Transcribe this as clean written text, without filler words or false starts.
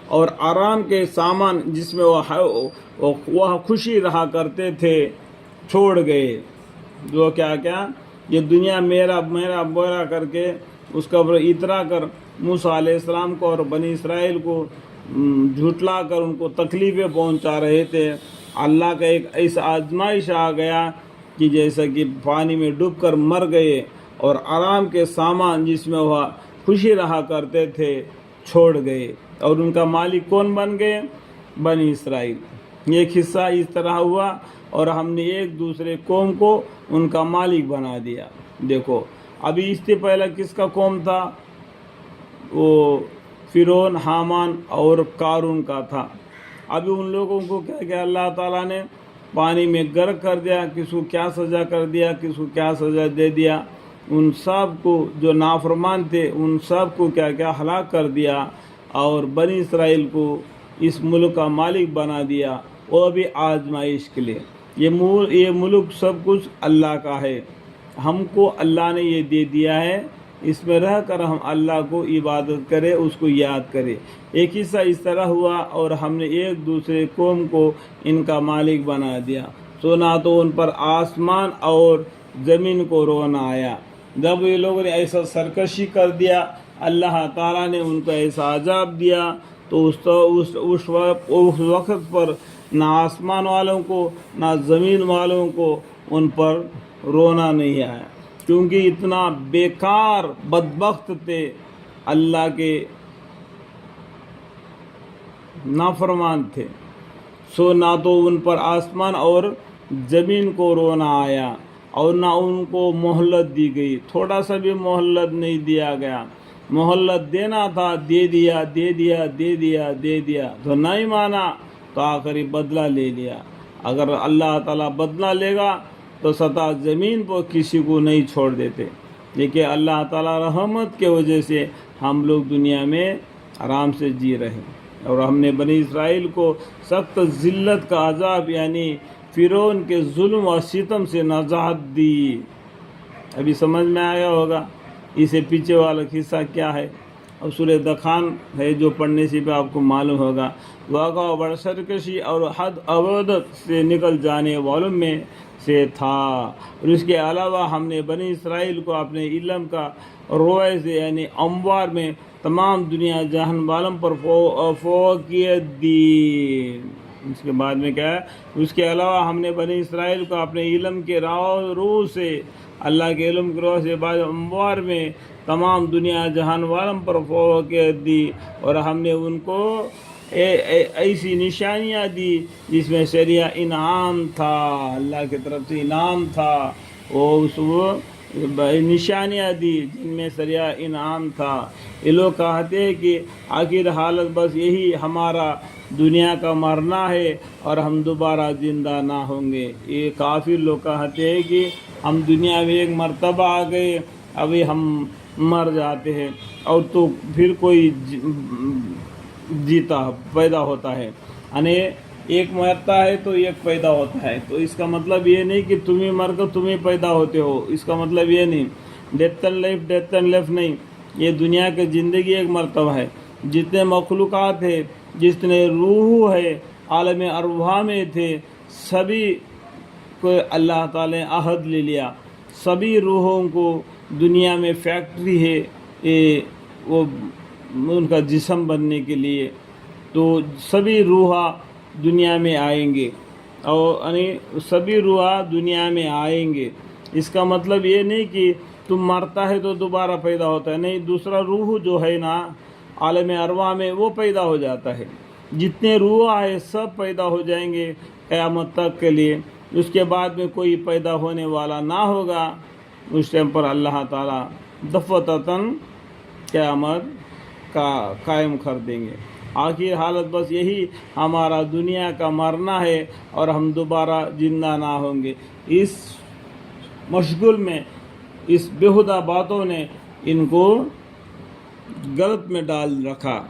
اور آرام کے سامان جس میں وہ خوشی رہا کرتے تھے چھوڑ گئے. جو کیا یہ دنیا میرا میرا میرا کر کے اس کا اترا کر موسیٰ علیہ السلام کو اور بنی اسرائیل کو جھٹلا کر ان کو تکلیفیں پہنچا رہے تھے. اللہ کا ایک ایسا آزمائش آ گیا کہ جیسا کہ پانی میں ڈوب کر مر گئے اور آرام کے سامان جس میں وہ خوشی رہا کرتے تھے چھوڑ گئے. اور ان کا مالک کون بن گئے؟ بنی اسرائیل. ایک حصہ اس طرح ہوا اور ہم نے ایک دوسرے قوم کو ان کا مالک بنا دیا. دیکھو ابھی اس سے پہلے کس کا قوم تھا؟ وہ فرعون، حامان اور قارون کا تھا. ابھی ان لوگوں کو کیا اللہ تعالیٰ نے پانی میں غرق کر دیا. کس کو کیا سزا کر دیا، کس کو کیا سزا دے دیا. ان سب کو جو نافرمان تھے ان سب کو کیا ہلاک کر دیا اور بنی اسرائیل کو اس ملک کا مالک بنا دیا، وہ بھی آزمائش کے لیے. یہ ملک سب کچھ اللہ کا ہے. ہم کو اللہ نے یہ دے دیا ہے، اس میں رہ کر ہم اللہ کو عبادت کریں، اس کو یاد کریں. ایک حصہ اس طرح ہوا اور ہم نے ایک دوسرے قوم کو ان کا مالک بنا دیا. تو نہ تو ان پر آسمان اور زمین کو رونا آیا. جب یہ لوگوں نے ایسا سرکشی کر دیا، اللہ تعالیٰ نے ان کو ایسا عذاب دیا، تو اس وقت پر نہ آسمان والوں کو نہ زمین والوں کو ان پر رونا نہیں آیا، کیونکہ اتنا بیکار بدبخت تھے، اللہ کے نافرمان تھے. سو نہ تو ان پر آسمان اور زمین کو رونا آیا اور نہ ان کو مہلت دی گئی. تھوڑا سا بھی مہلت نہیں دیا گیا. مہلت دینا تھا، دے دیا دے دیا دے دیا دے دیا، تو نہیں مانا تو آخری بدلہ لے لیا. اگر اللہ تعالیٰ بدلہ لے گا تو سطح زمین پر کسی کو نہیں چھوڑ دیتے. لیکن اللہ تعالیٰ رحمت کے وجہ سے ہم لوگ دنیا میں آرام سے جی رہے، اور ہم نے بنی اسرائیل کو سخت ذلت کا عذاب یعنی فرعون کے ظلم و ستم سے نجات دی. ابھی سمجھ میں آیا ہوگا اسے پیچھے والا حصہ کیا ہے. اب سورہ دخان ہے جو پڑھنے سے بھی آپ کو معلوم ہوگا. واقع و بڑا سرکشی اور حد عبادت سے نکل جانے والوں میں سے تھا. اور اس کے علاوہ ہم نے بنی اسرائیل کو اپنے علم کا روئے سے یعنی اموار میں تمام دنیا جہان والوں پر فوقیت دی. اس کے بعد میں کیا ہے؟ اس کے علاوہ ہم نے بنی اسرائیل کو اپنے علم کے روح سے، اللہ کے علم کے روح سے بعض اموار میں تمام دنیا جہان والوں پر فوقیت دی. اور ہم نے ان کو ایسی نشانیاں دی جس میں شریعہ انعام تھا، اللہ کی طرف سے انعام تھا. وہ نشانیاں دی جن میں شریعہ انعام تھا. یہ لوگ کہتے ہیں کہ آخر حالت بس یہی ہمارا دنیا کا مرنا ہے اور ہم دوبارہ زندہ نہ ہوں گے. یہ کافر لوگ کہتے ہیں کہ ہم دنیا میں ایک مرتبہ آ گئے، ابھی ہم مر جاتے ہیں اور تو پھر کوئی جیتا پیدا ہوتا ہے. یعنی ایک مرتا ہے تو ایک پیدا ہوتا ہے. تو اس کا مطلب یہ نہیں کہ تم ہی مر کر تم ہی پیدا ہوتے ہو. اس کا مطلب یہ نہیں. ڈیتھ اینڈ لائف نہیں. یہ دنیا کی زندگی ایک مرتبہ ہے. جتنے مخلوقات ہیں، جتنے روح ہے عالم ارواح میں تھے، سبھی کو اللہ تعالی نے عہد لے لیا. سبھی روحوں کو دنیا میں فیکٹری ہے وہ ان کا جسم بننے کے لیے. تو سبھی روح دنیا میں آئیں گے، اور یعنی سبھی روح دنیا میں آئیں گے. اس کا مطلب یہ نہیں کہ تم مرتا ہے تو دوبارہ پیدا ہوتا ہے. نہیں، دوسرا روح جو ہے نا عالم ارواح میں وہ پیدا ہو جاتا ہے. جتنے روح ہے سب پیدا ہو جائیں گے قیامت تک کے لیے. اس کے بعد میں کوئی پیدا ہونے والا نہ ہوگا. اس ٹائم پر اللہ تعالیٰ دفعتاً قیامت کا قائم کر دیں گے. آخر حالت بس یہی ہمارا دنیا کا مرنا ہے اور ہم دوبارہ زندہ نہ ہوں گے. اس مشغول میں اس بیہودہ باتوں نے ان کو غلط میں ڈال رکھا.